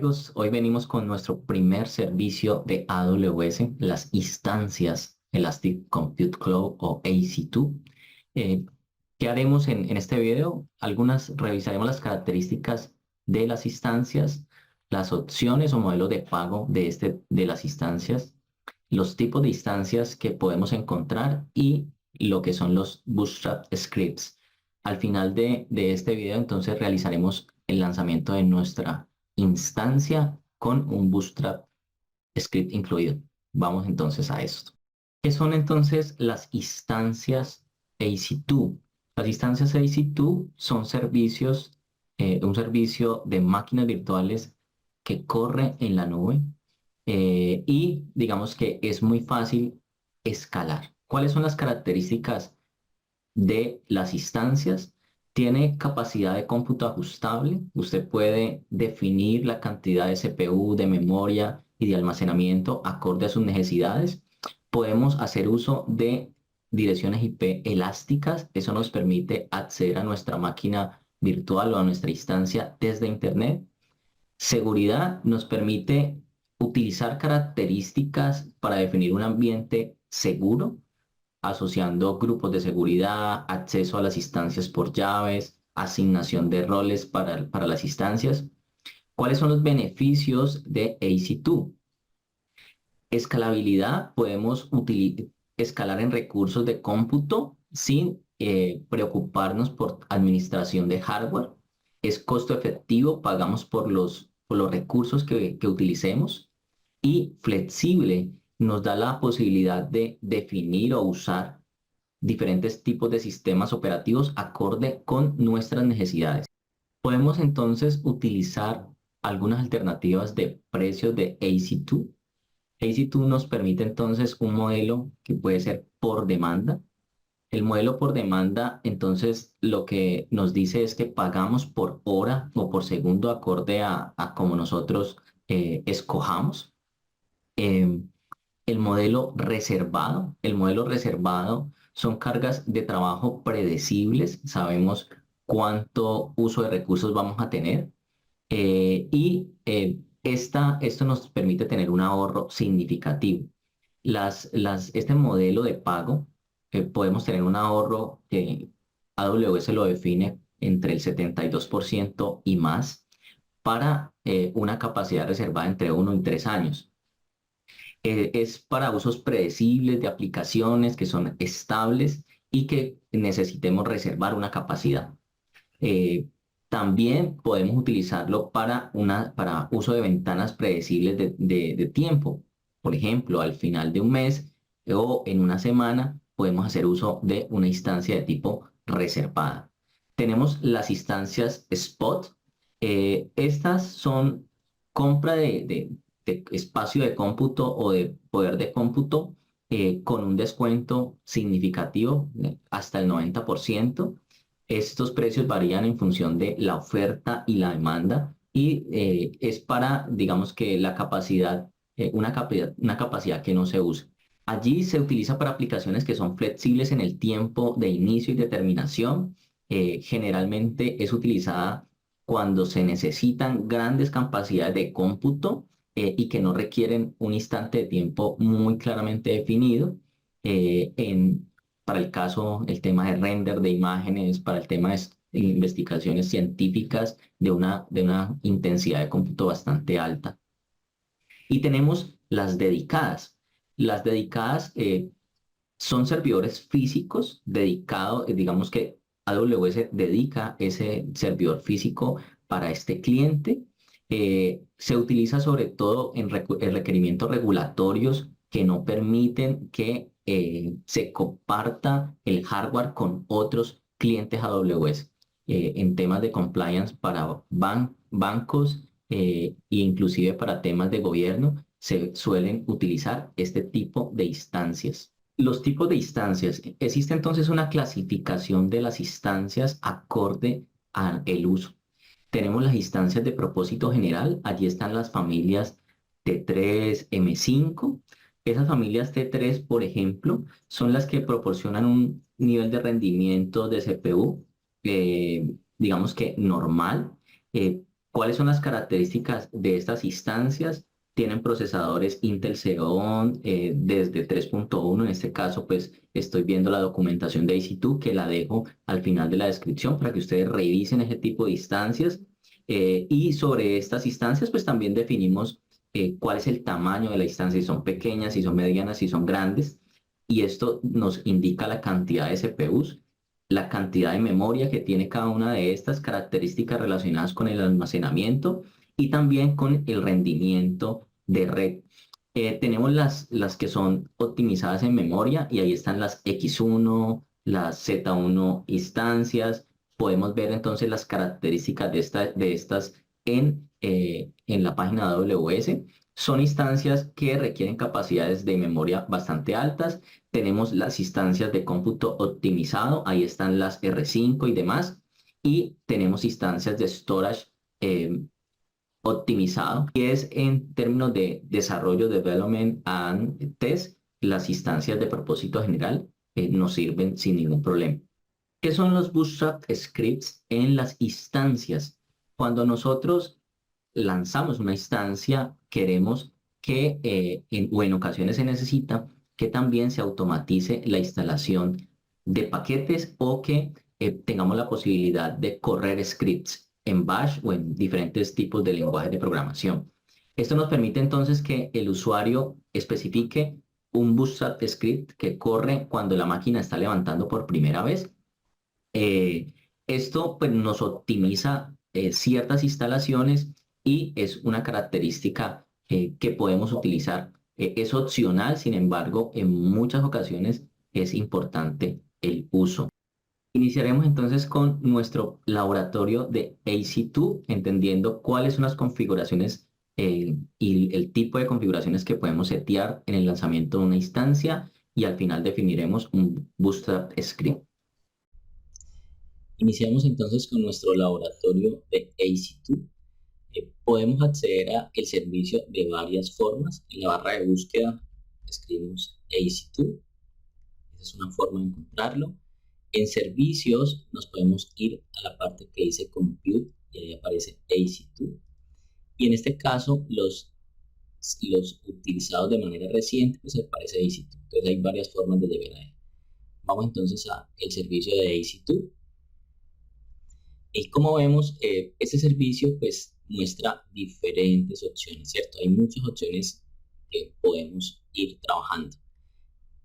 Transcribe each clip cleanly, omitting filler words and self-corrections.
amigos, hoy venimos con nuestro primer servicio de AWS, las instancias Elastic Compute Cloud o AC2. Eh, ¿Qué haremos en este video? Revisaremos las características de las instancias, las opciones o modelos de pago de las instancias, los tipos de instancias que podemos encontrar y lo que son los Bootstrap scripts. Al final de este video, entonces realizaremos el lanzamiento de nuestra instancia con un Bootstrap script incluido. Vamos entonces a esto. ¿Qué son entonces las instancias AC2? Las instancias AC2 son un servicio de máquinas virtuales que corre en la nube y digamos que es muy fácil escalar. ¿Cuáles son las características de las instancias? Tiene capacidad de cómputo ajustable. Usted puede definir la cantidad de CPU, de memoria y de almacenamiento acorde a sus necesidades. Podemos hacer uso de direcciones IP elásticas. Eso nos permite acceder a nuestra máquina virtual o a nuestra instancia desde Internet. Seguridad nos permite utilizar características para definir un ambiente seguro, asociando grupos de seguridad, acceso a las instancias por llaves, asignación de roles para las instancias. ¿Cuáles son los beneficios de AC2? Escalabilidad, podemos escalar en recursos de cómputo sin preocuparnos por administración de hardware. Es costo efectivo, pagamos por los recursos que utilicemos. Y flexible, nos da la posibilidad de definir o usar diferentes tipos de sistemas operativos acorde con nuestras necesidades. Podemos entonces utilizar algunas alternativas de precios de AC2. AC2 nos permite entonces un modelo que puede ser por demanda. El modelo por demanda, entonces, lo que nos dice es que pagamos por hora o por segundo acorde a como nosotros escojamos. Em, el modelo reservado son cargas de trabajo predecibles, sabemos cuánto uso de recursos vamos a tener esto nos permite tener un ahorro significativo. Este modelo de pago, podemos tener un ahorro que AWS lo define entre el 72% y más para una capacidad reservada entre 1 y 3 años. Es para usos predecibles de aplicaciones que son estables y que necesitemos reservar una capacidad. Eh, También podemos utilizarlo para uso de ventanas predecibles de tiempo. Por ejemplo, al final de un mes o en una semana podemos hacer uso de una instancia de tipo reservada. Tenemos las instancias spot. Estas son compra de espacio de cómputo o de poder de cómputo con un descuento significativo hasta el 90%. Estos precios varían en función de la oferta y la demanda y es para, digamos que la capacidad, una capacidad que no se usa. Allí se utiliza para aplicaciones que son flexibles en el tiempo de inicio y de terminación. Generalmente es utilizada cuando se necesitan grandes capacidades de cómputo y que no requieren un instante de tiempo muy claramente definido. Para el caso, el tema de render de imágenes, para el tema de investigaciones científicas de una intensidad de cómputo bastante alta. Y tenemos las dedicadas. Las dedicadas son servidores físicos dedicados, digamos que AWS dedica ese servidor físico para este cliente. Se utiliza sobre todo en requerimientos regulatorios que no permiten que se comparta el hardware con otros clientes AWS. En temas de compliance para bancos e inclusive para temas de gobierno, se suelen utilizar este tipo de instancias. Los tipos de instancias. Existe entonces una clasificación de las instancias acorde al uso. Tenemos las instancias de propósito general. Allí están las familias T3, M5. Esas familias T3, por ejemplo, son las que proporcionan un nivel de rendimiento de CPU, digamos que normal. ¿Cuáles son las características de estas instancias? Tienen procesadores Intel Xeon desde 3.1. En este caso, pues estoy viendo la documentación de EC2 que la dejo al final de la descripción para que ustedes revisen ese tipo de instancias. Y sobre estas instancias, pues también definimos cuál es el tamaño de la instancia, si son pequeñas, si son medianas, si son grandes. Y esto nos indica la cantidad de CPUs, la cantidad de memoria que tiene cada una de estas características relacionadas con el almacenamiento y también con el rendimiento de red. Tenemos las que son optimizadas en memoria y ahí están las X1, las Z1 instancias. Podemos ver entonces las características de estas en la página de AWS. Son instancias que requieren capacidades de memoria bastante altas. Tenemos las instancias de cómputo optimizado, ahí están las R5 y demás. Y tenemos instancias de storage optimizado, que es en términos de desarrollo, development and test, las instancias de propósito general nos sirven sin ningún problema. ¿Qué son los Bootstrap scripts en las instancias? Cuando nosotros lanzamos una instancia, queremos que, o en ocasiones se necesita, que también se automatice la instalación de paquetes o que tengamos la posibilidad de correr scripts en Bash o en diferentes tipos de lenguajes de programación. Esto nos permite entonces que el usuario especifique un Bootstrap script que corre cuando la máquina está levantando por primera vez. Esto pues, nos optimiza ciertas instalaciones y es una característica que podemos utilizar. Es opcional, sin embargo, en muchas ocasiones es importante el uso. Iniciaremos entonces con nuestro laboratorio de AC2, entendiendo cuáles son las configuraciones y el tipo de configuraciones que podemos setear en el lanzamiento de una instancia y al final definiremos un Bootstrap script. Iniciamos entonces con nuestro laboratorio de AC2. Podemos acceder al servicio de varias formas. En la barra de búsqueda escribimos AC2. Esa es una forma de encontrarlo. En servicios nos podemos ir a la parte que dice Compute y ahí aparece AC2. Y en este caso los utilizados de manera reciente pues aparece AC2. Entonces hay varias formas de llegar a él. Vamos entonces al servicio de AC2. Y como vemos, este servicio pues muestra diferentes opciones, ¿cierto? Hay muchas opciones que podemos ir trabajando.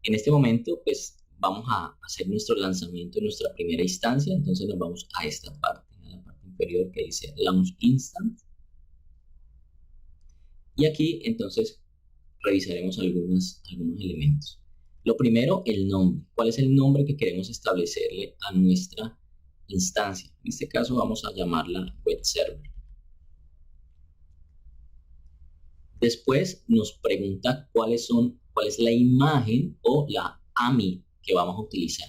En este momento pues vamos a hacer nuestro lanzamiento de nuestra primera instancia, entonces nos vamos a esta parte, a la parte inferior que dice Launch Instant. Y aquí entonces revisaremos algunos elementos. Lo primero, el nombre. ¿Cuál es el nombre que queremos establecerle a nuestra instancia? En este caso vamos a llamarla Web Server. Después nos pregunta cuál es la imagen o la AMI que vamos a utilizar.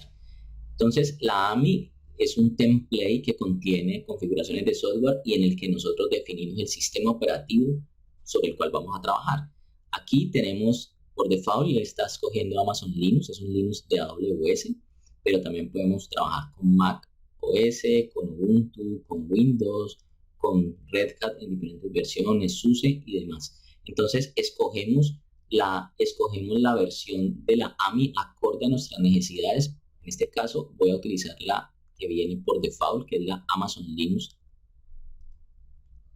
Entonces la AMI es un template que contiene configuraciones de software y en el que nosotros definimos el sistema operativo sobre el cual vamos a trabajar. Aquí tenemos por default, y está escogiendo Amazon Linux, es un Linux de AWS, pero también podemos trabajar con Mac OS, con Ubuntu, con Windows, con Red Hat en diferentes versiones, SUSE y demás. Entonces escogemos la versión de la AMI acorde a nuestras necesidades. En este caso voy a utilizar la que viene por default, que es la Amazon Linux.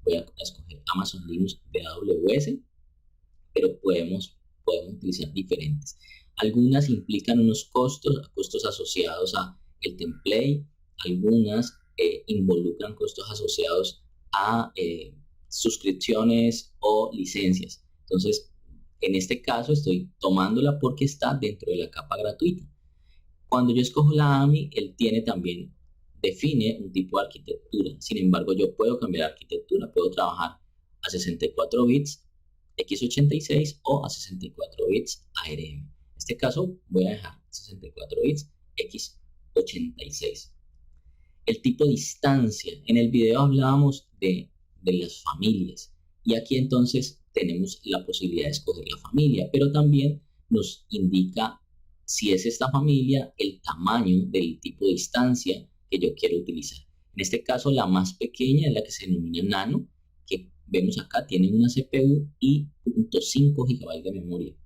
Voy a escoger Amazon Linux de AWS, pero podemos utilizar diferentes. Algunas implican unos costos asociados a el template, algunas involucran costos asociados a suscripciones o licencias. Entonces, en este caso estoy tomándola porque está dentro de la capa gratuita. Cuando yo escojo la AMI, él define un tipo de arquitectura. Sin embargo, yo puedo cambiar de arquitectura, puedo trabajar a 64 bits, x86 o a 64 bits ARM. En este caso voy a dejar 64 bits x86. El tipo de instancia. En el video hablábamos de las familias y aquí entonces tenemos la posibilidad de escoger la familia, pero también nos indica si es esta familia el tamaño del tipo de instancia que yo quiero utilizar. En este caso la más pequeña es la que se denomina nano vemos acá, tiene una CPU y 0.5 GB de memoria.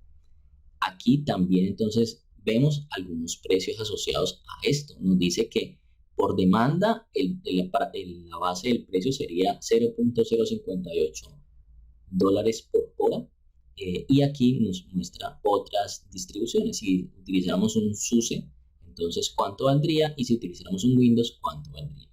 Aquí también entonces vemos algunos precios asociados a esto. Nos dice que por demanda la base del precio sería $0.058 por hora. Y aquí nos muestra otras distribuciones. Si utilizáramos un SUSE, entonces cuánto valdría, y si utilizáramos un Windows, cuánto valdría.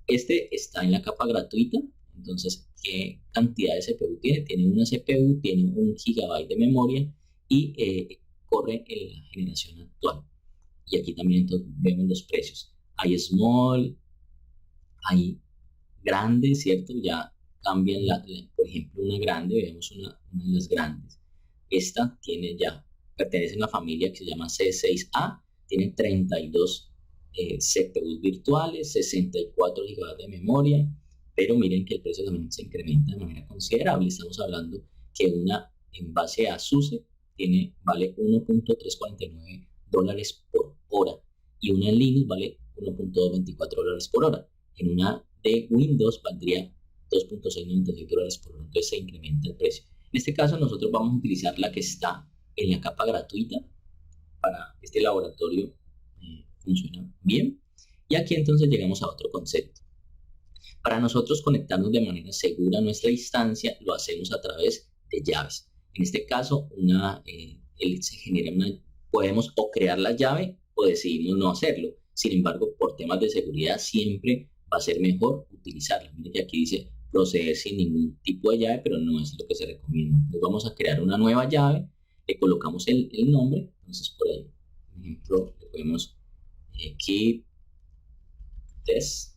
Este está en la capa gratuita. Entonces, ¿qué cantidad de CPU tiene? Tiene una CPU, tiene 1 GB de memoria y corre en la generación actual. Y aquí también entonces vemos los precios. Hay small, hay grande, ¿cierto? Ya cambian, por ejemplo, una grande, veamos una de las grandes. Esta pertenece a una familia que se llama C6A, tiene 32 CPUs virtuales, 64 GB de memoria, pero miren que el precio también se incrementa de manera considerable. Estamos hablando que una en base a SUSE vale $1.349 por hora y una en Linux vale $1.224 por hora. En una de Windows valdría $2.696 por hora, entonces se incrementa el precio. En este caso nosotros vamos a utilizar la que está en la capa gratuita. Para este laboratorio funciona bien. Y aquí entonces llegamos a otro concepto. Para nosotros conectarnos de manera segura a nuestra instancia, lo hacemos a través de llaves. En este caso, podemos o crear la llave o decidimos no hacerlo. Sin embargo, por temas de seguridad siempre va a ser mejor utilizarla. Miren que aquí dice proceder sin ningún tipo de llave, pero no es lo que se recomienda. Entonces vamos a crear una nueva llave, le colocamos el nombre. Entonces por ahí, por ejemplo, le ponemos keep test.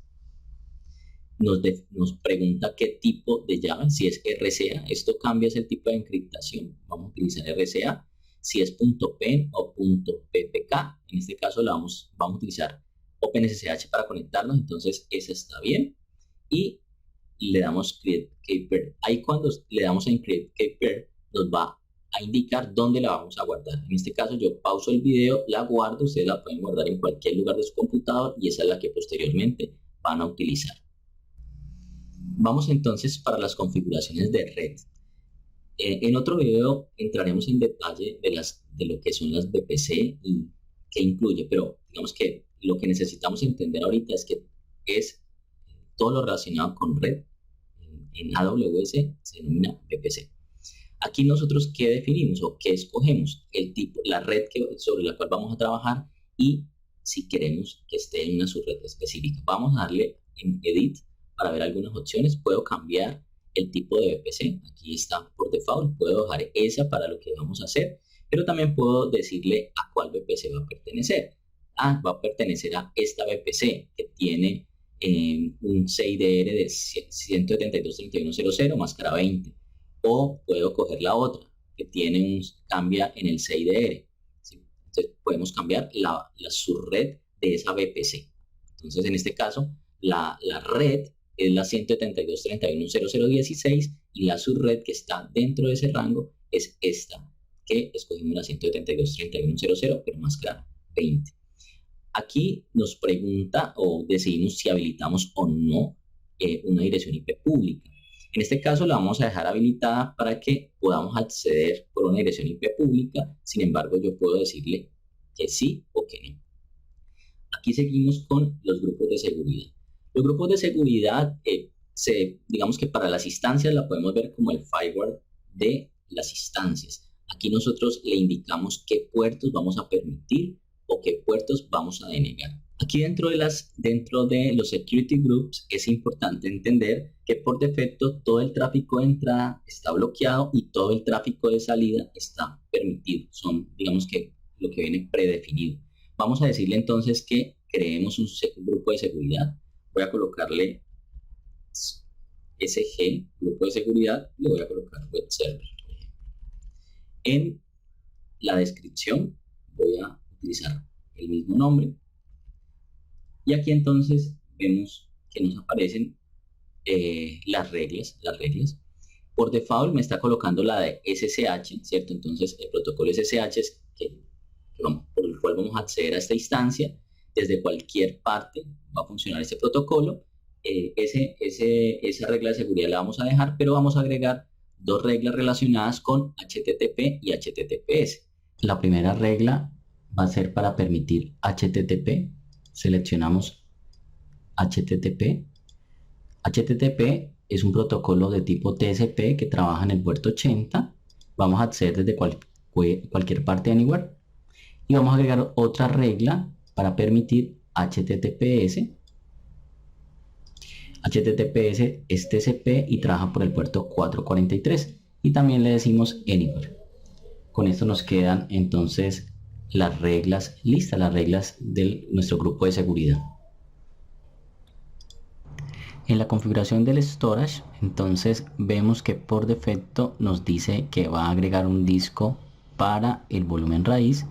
Nos pregunta qué tipo de llave, si es RCA. Esto cambia, es el tipo de encriptación. Vamos a utilizar RCA. Si es .pen o .ppk, en este caso vamos a utilizar OpenSSH para conectarnos, entonces esa está bien. Y le damos Create Keeper. Ahí cuando le damos en Create Keeper nos va a indicar dónde la vamos a guardar. En este caso yo pauso el video, la guardo, ustedes la pueden guardar en cualquier lugar de su computador y esa es la que posteriormente van a utilizar. Vamos entonces para las configuraciones de red. En otro video entraremos en detalle de lo que son las VPC y qué incluye, pero digamos que lo que necesitamos entender ahorita es todo lo relacionado con red. En AWS se denomina VPC. Aquí nosotros qué definimos o qué escogemos, el tipo, la red sobre la cual vamos a trabajar y si queremos que esté en una subred específica. Vamos a darle en Edit para ver algunas opciones. Puedo cambiar el tipo de VPC, aquí está por default, puedo dejar esa para lo que vamos a hacer, pero también puedo decirle a cuál VPC va a pertenecer. Va a pertenecer a esta VPC que tiene un CIDR de 172.31.00 máscara 20, o puedo coger la otra que cambia en el CIDR. ¿Sí? Entonces podemos cambiar la subred de esa VPC. Entonces en este caso la red es la 172.31.0016 y la subred que está dentro de ese rango es esta que escogimos, la 172.31.00 pero máscara 20. Aquí nos pregunta o decidimos si habilitamos o no una dirección IP pública. En este caso la vamos a dejar habilitada para que podamos acceder por una dirección IP pública. Sin embargo, yo puedo decirle que sí o que no. Aquí seguimos con los grupos de seguridad. Los grupos de seguridad, digamos que para las instancias la podemos ver como el firewall de las instancias. Aquí nosotros le indicamos qué puertos vamos a permitir o qué puertos vamos a denegar. Aquí dentro de los security groups es importante entender que por defecto todo el tráfico de entrada está bloqueado y todo el tráfico de salida está permitido. Son, digamos que, lo que viene predefinido. Vamos a decirle entonces que creemos un grupo de seguridad. Voy a colocarle SG, grupo de seguridad, le voy a colocar web server. En la descripción voy a utilizar el mismo nombre. Y aquí entonces vemos que nos aparecen las reglas. Por default me está colocando la de SSH, ¿cierto? Entonces el protocolo SSH es por el cual vamos a acceder a esta instancia. Desde cualquier parte va a funcionar este protocolo. esa regla de seguridad la vamos a dejar, pero vamos a agregar dos reglas relacionadas con HTTP y HTTPS. La primera regla va a ser para permitir HTTP. Seleccionamos HTTP. HTTP es un protocolo de tipo TCP que trabaja en el puerto 80. Vamos a acceder desde cualquier parte de Anywhere. Y vamos a agregar otra regla para permitir HTTPS. HTTPS es TCP y trabaja por el puerto 443. Y también le decimos Anywhere. Con esto nos quedan entonces las reglas listas, las reglas de nuestro grupo de seguridad. En la configuración del storage, entonces vemos que por defecto nos dice que va a agregar un disco para el volumen raíz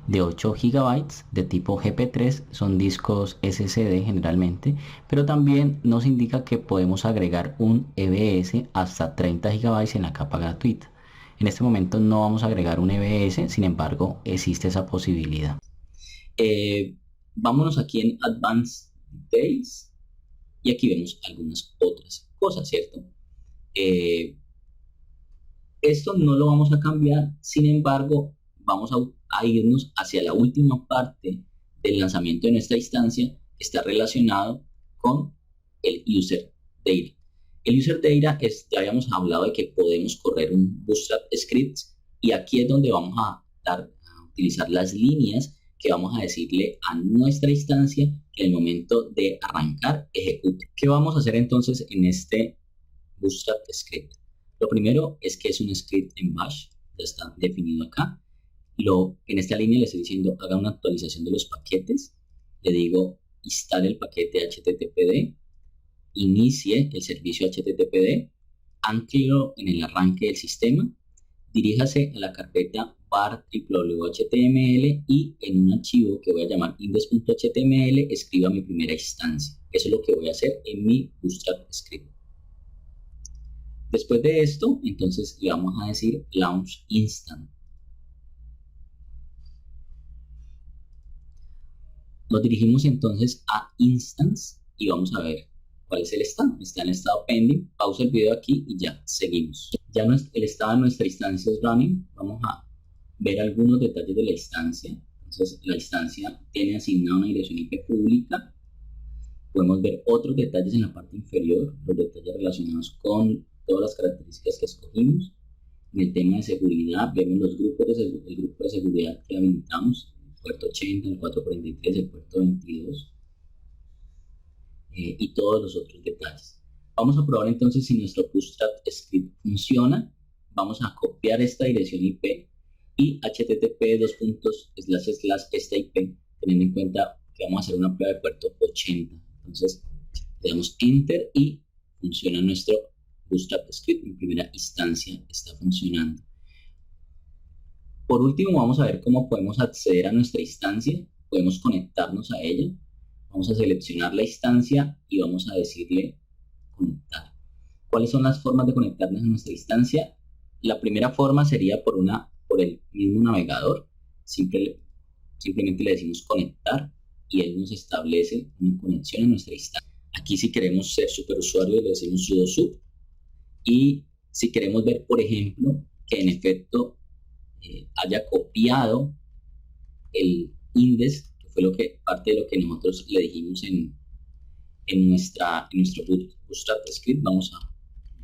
de 8 GB de tipo GP3, son discos SSD generalmente, pero también nos indica que podemos agregar un EBS hasta 30 GB en la capa gratuita. En este momento no vamos a agregar un EBS, sin embargo existe esa posibilidad. Vámonos aquí en Advanced Details. Y aquí vemos algunas otras cosas, ¿cierto? Esto no lo vamos a cambiar, sin embargo, vamos a irnos hacia la última parte del lanzamiento de nuestra instancia, que está relacionado con el User Data. El User Data ya habíamos hablado de que podemos correr un Bootstrap script, y aquí es donde vamos a utilizar las líneas que vamos a decirle a nuestra instancia que en el momento de arrancar ejecute. ¿Qué vamos a hacer entonces en este Bootstrap script? Lo primero es que es un script en bash, ya está definido acá. En esta línea le estoy diciendo haga una actualización de los paquetes, le digo instale el paquete HTTPD, inicie el servicio HTTPD, anclelo en el arranque del sistema, diríjase a la carpeta var www.html y en un archivo que voy a llamar index.html escriba mi primera instancia. Eso es lo que voy a hacer en mi Bootstrap script. Después de esto, entonces le vamos a decir launch instant. Nos dirigimos entonces a instance y vamos a ver cuál es el estado. Está en estado pending. Pausa el video aquí y ya seguimos. Ya el estado de nuestra instancia es running. Vamos a ver algunos detalles de la instancia. Entonces la instancia tiene asignada una dirección IP pública. Podemos ver otros detalles en la parte inferior, los detalles relacionados con todas las características que escogimos. En el tema de seguridad vemos el grupo de seguridad que habilitamos, el puerto 80, el 443, el puerto 22 y todos los otros detalles. Vamos a probar entonces si nuestro Bootstrap script funciona. Vamos a copiar esta dirección IP y http esta IP, teniendo en cuenta que vamos a hacer una prueba de puerto 80. Entonces le damos enter y funciona nuestro Bootstrap script. En primera instancia está funcionando. Por último, vamos a ver cómo podemos acceder a nuestra instancia. Podemos conectarnos a ella. Vamos a seleccionar la instancia y vamos a decirle conectar. ¿Cuáles son las formas de conectarnos a nuestra instancia? La primera forma sería por el mismo navegador. Simplemente le decimos conectar y él nos establece una conexión a nuestra instancia. Aquí si queremos ser superusuario le decimos sudo sub. Y si queremos ver, por ejemplo, que en efecto haya copiado el index, que fue parte de lo que nosotros le dijimos en nuestro Bootstrap script, vamos a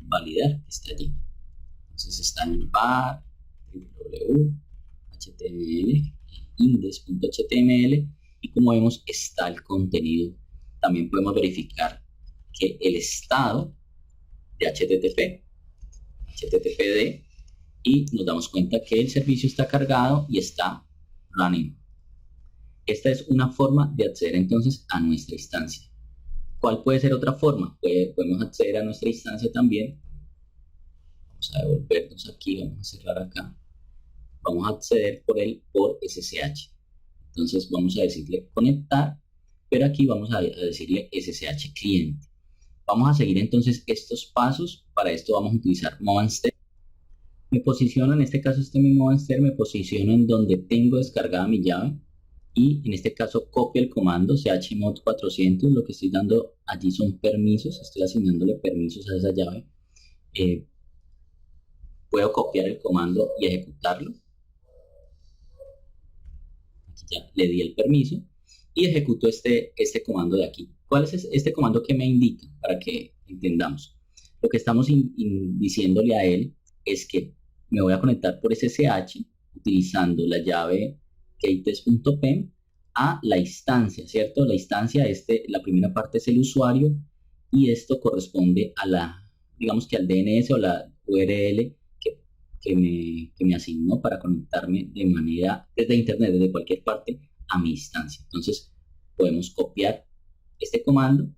validar que está allí. Entonces está en var www.html index.html y como vemos está el contenido. También podemos verificar que el estado de HTTPD y nos damos cuenta que el servicio está cargado y está running. Esta es una forma de acceder entonces a nuestra instancia. ¿Cuál puede ser otra forma? Podemos acceder a nuestra instancia también. Vamos a devolvernos aquí, vamos a cerrar acá. Vamos a acceder por SSH. Entonces vamos a decirle conectar, pero aquí vamos a decirle SSH cliente. Vamos a seguir entonces estos pasos. Para esto vamos a utilizar Movanster. Me posiciono, en este caso este mismo Movanster, me posiciono en donde tengo descargada mi llave. y en este caso copio el comando chmod 400, lo que estoy dando allí son permisos, estoy asignándole permisos a esa llave. Puedo copiar el comando y ejecutarlo. Aquí ya le di el permiso y ejecuto este comando de aquí. ¿Cuál es este comando que me indica? Para que entendamos. Lo que estamos diciéndole a él es que me voy a conectar por SSH utilizando la llave gatest.pem a la instancia, ¿cierto? La instancia, la primera parte es el usuario y esto corresponde a digamos que al DNS o la URL que me asignó para conectarme de manera desde internet, desde cualquier parte, a mi instancia. Entonces, podemos copiar este comando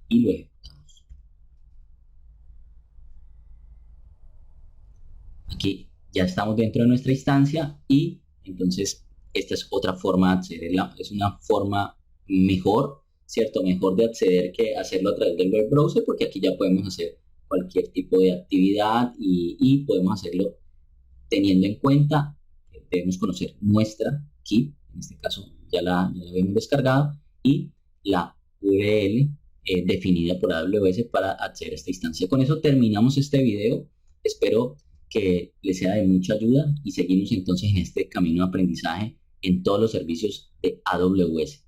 y lo ejecutamos. Aquí ya estamos dentro de nuestra instancia y entonces esta es otra forma de acceder. Es una forma mejor, ¿cierto? Mejor de acceder que hacerlo a través del web browser, porque aquí ya podemos hacer cualquier tipo de actividad y podemos hacerlo teniendo en cuenta que debemos conocer nuestra key, en este caso ya la habíamos descargado, y la URL definida por AWS para acceder a esta instancia. Con eso terminamos este video. Espero que les sea de mucha ayuda y seguimos entonces en este camino de aprendizaje en todos los servicios de AWS.